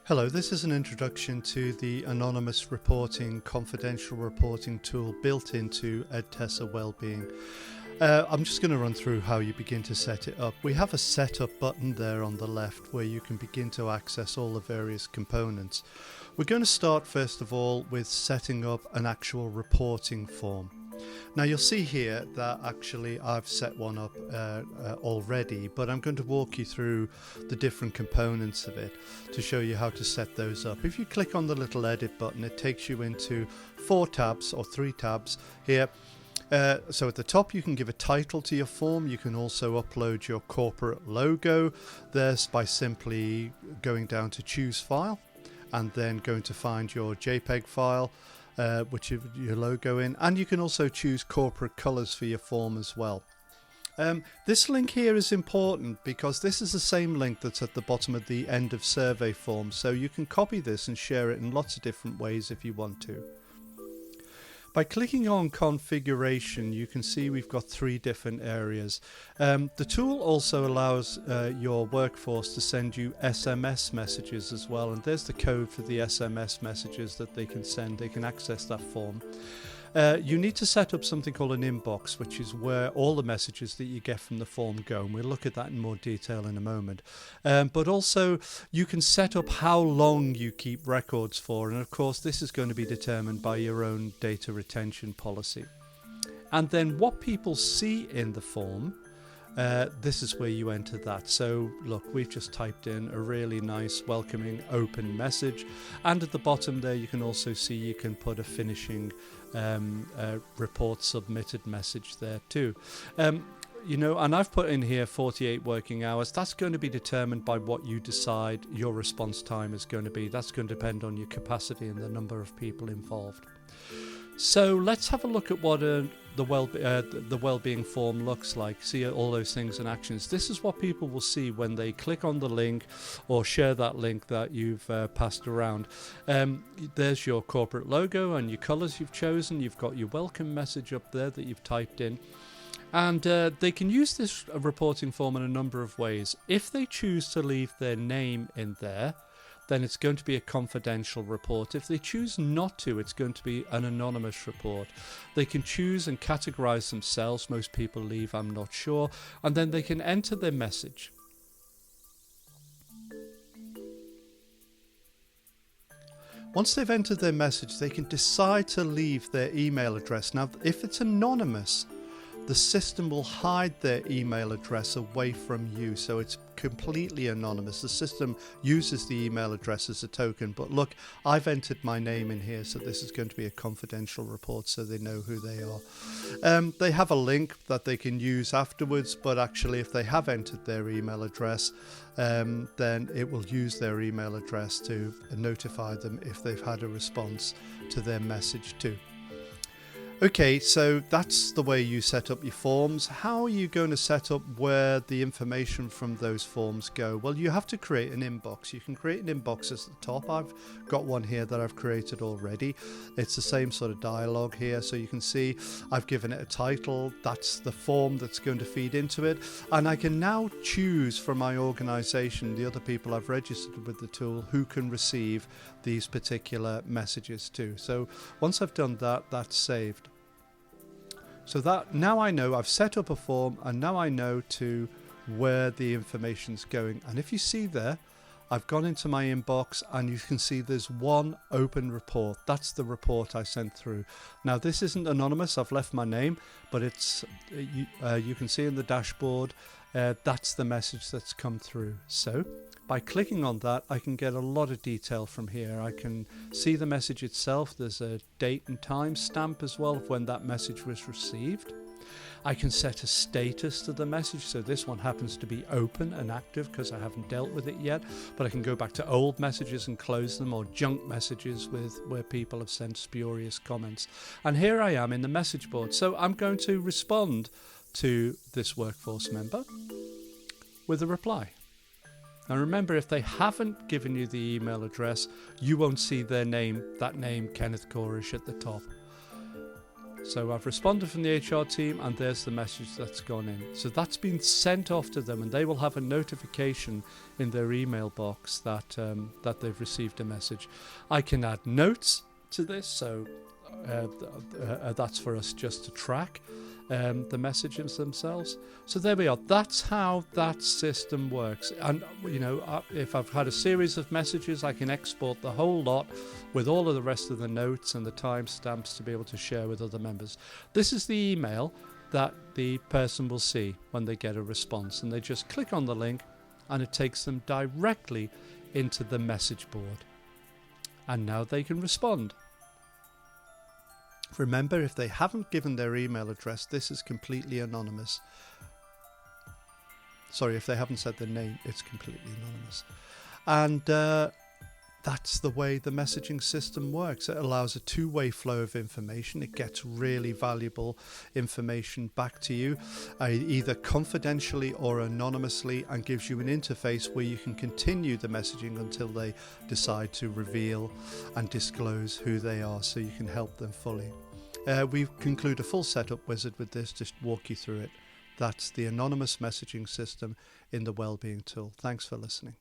Hello, this is an introduction to the anonymous reporting, confidential reporting tool built into Edtesa Wellbeing. I'm just going to run through how you begin to set it up. We have a setup button there on the left where you can begin to access all the various components. We're going to start first of all with setting up an actual reporting form. Now you'll see here that actually I've set one up already, but I'm going to walk you through the different components of it to show you how to set those up. If you click on the little edit button, it takes you into 4 tabs or 3 tabs here. So at the top you can give a title to your form. You can also upload your corporate logo there by simply going down to choose file and then going to find your JPEG file, which is your logo in, and you can also choose corporate colors for your form as well. This link here is important because this is the same link that's at the bottom of the end of survey form, so you can copy this and share it in lots of different ways if you want to. By clicking on configuration, you can see we've got 3 different areas. The tool also allows your workforce to send you SMS messages as well, and there's the code for the SMS messages that they can send. They can access that form. You need to set up something called an inbox, which is where all the messages that you get from the form go, and we'll look at that in more detail in a moment. But also you can set up how long you keep records for, and of course this is going to be determined by your own data retention policy. And then what people see in the form, this is where you enter that. So look, we've just typed in a really nice welcoming open message, and at the bottom there you can also see you can put a finishing report submitted message there too. You know, and I've put in here 48 working hours. That's going to be determined by what you decide your response time is going to be. That's going to depend on your capacity and the number of people involved. So let's have a look at what the wellbeing form looks like. See all those things and actions. This is what people will see when they click on the link or share that link that you've passed around. There's your corporate logo and your colors you've chosen. You've got your welcome message up there that you've typed in. And they can use this reporting form in a number of ways. If they choose to leave their name in there, then it's going to be a confidential report. If they choose not to, it's going to be an anonymous report. They can choose and categorize themselves. Most people leave, I'm not sure. And then they can enter their message. Once they've entered their message, they can decide to leave their email address. Now, if it's anonymous, the system will hide their email address away from you, so it's completely anonymous. The system uses the email address as a token, but look, I've entered my name in here, so this is going to be a confidential report so they know who they are. They have a link that they can use afterwards, but actually if they have entered their email address, then it will use their email address to notify them if they've had a response to their message too. Okay, so that's the way you set up your forms. How are you going to set up where the information from those forms go? Well, you have to create an inbox. You can create an inbox at the top. I've got one here that I've created already. It's the same sort of dialogue here. So you can see I've given it a title. That's the form that's going to feed into it. And I can now choose from my organization, the other people I've registered with the tool, who can receive these particular messages too. So once I've done that, that's saved. So that now I know I've set up a form, and now I know to where the information's going. And if you see there, I've gone into my inbox and you can see there's one open report. That's the report I sent through. Now this isn't anonymous. I've left my name, but it's you can see in the dashboard that's the message that's come through. So by clicking on that, I can get a lot of detail from here. I can see the message itself. There's a date and time stamp as well of when that message was received. I can set a status to the message, so this one happens to be open and active because I haven't dealt with it yet, but I can go back to old messages and close them, or junk messages where people have sent spurious comments. And here I am in the message board, so I'm going to respond to this workforce member with a reply. Now remember, if they haven't given you the email address, you won't see their name, that name, Kenneth Corish, at the top. So I've responded from the HR team, and there's the message that's gone in. So that's been sent off to them, and they will have a notification in their email box that that they've received a message. I can add notes to this, so that's for us just to track the messages themselves. So there we are. That's how that system works. And if I've had a series of messages, I can export the whole lot with all of the rest of the notes and the timestamps to be able to share with other members. This is the email that the person will see when they get a response, and they just click on the link and it takes them directly into the message board, and now they can respond. Remember, if they haven't given their email address, this is completely anonymous. Sorry, if they haven't said their name, it's completely anonymous. And that's the way the messaging system works. It allows a two-way flow of information. It gets really valuable information back to you, either confidentially or anonymously, and gives you an interface where you can continue the messaging until they decide to reveal and disclose who they are, so you can help them fully. We conclude a full setup wizard with this, just walk you through it. That's the anonymous messaging system in the Wellbeing tool. Thanks for listening.